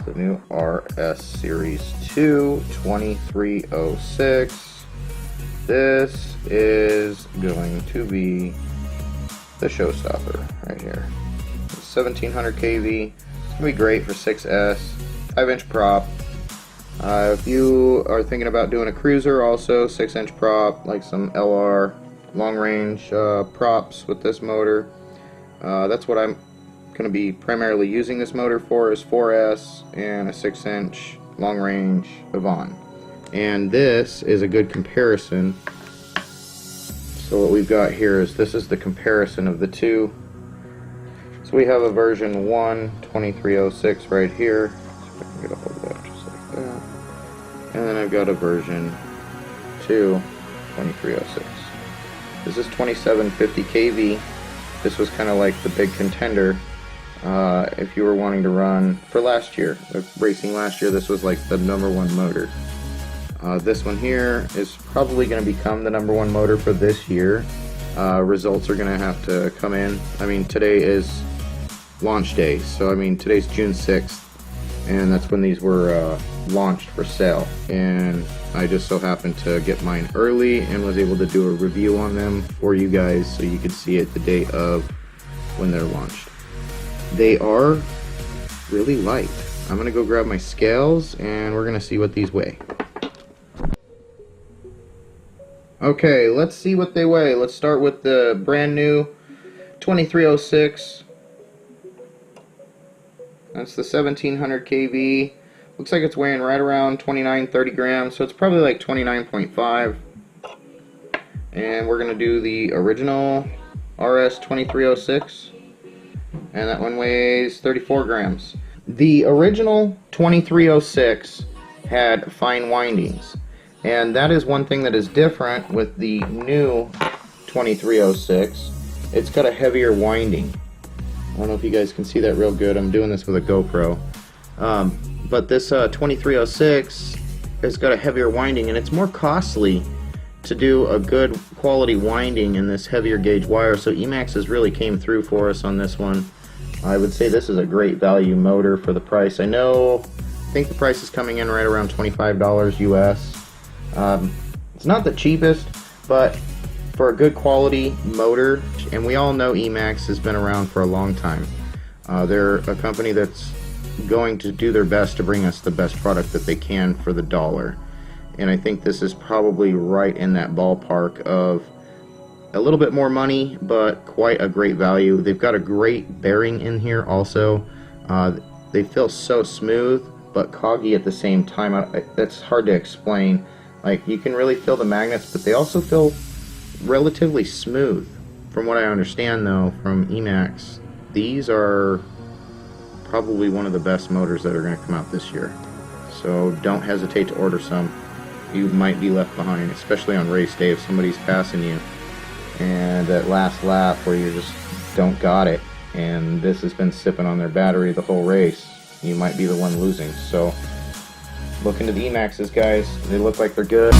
the new RS Series 2 2306. This is going to be the showstopper right here. 1700 kV. It's going to be great for 6S, 5-inch prop. If you are thinking about doing a cruiser, also 6-inch prop, like some LR long range props with this motor. That's what I'm going to be primarily using this motor for, is 4S and a 6-inch long range Avant. And this is a good comparison. So what we've got here is, this is the comparison of the two. So we have a version 1 2306 right here. See if I can get a hold of that just like that. And then I've got a version 2 2306. This is 2750 kV. This was kind of like the big contender. If you were wanting to run for last year, racing last year, this was like the #1 motor. This one here is probably going to become the #1 motor for this year. Results are going to have to come in. I mean, today is launch day, so I mean, today's June 6th, and that's when these were launched for sale. And I just so happened to get mine early and was able to do a review on them for you guys so you could see it the day of when they're launched. They are really light. I'm going to go grab my scales and we're going to see what these weigh. Okay, let's see what they weigh. Let's start with the brand new 2306. That's the 1700 kV. Looks like it's weighing right around 29-30 grams, so it's probably like 29.5. And we're going to do the original RS 2306. And that one weighs 34 grams. The original 2306 had fine windings. And that is one thing that is different with the new 2306. It's got a heavier winding. I don't know if you guys can see that real good. I'm doing this with a GoPro. But this 2306 has got a heavier winding, and it's more costly to do a good quality winding in this heavier gauge wire. So Emax has really came through for us on this one. I would say this is a great value motor for the price. I think the price is coming in right around $25 US. It's not the cheapest, but for a good quality motor, and we all know Emax has been around for a long time. They're a company that's going to do their best to bring us the best product that they can for the dollar. And I think this is probably right in that ballpark of a little bit more money, but quite a great value. They've got a great bearing in here also. They feel so smooth, but coggy at the same time. That's hard to explain. Like, you can really feel the magnets, but they also feel relatively smooth. From what I understand though from Emax, these are probably one of the best motors that are going to come out this year. So don't hesitate to order some. You might be left behind, especially on race day if somebody's passing you. And that last lap where you just don't got it, and this has been sipping on their battery the whole race, you might be the one losing. So look into the Emaxes, guys. They look like they're good.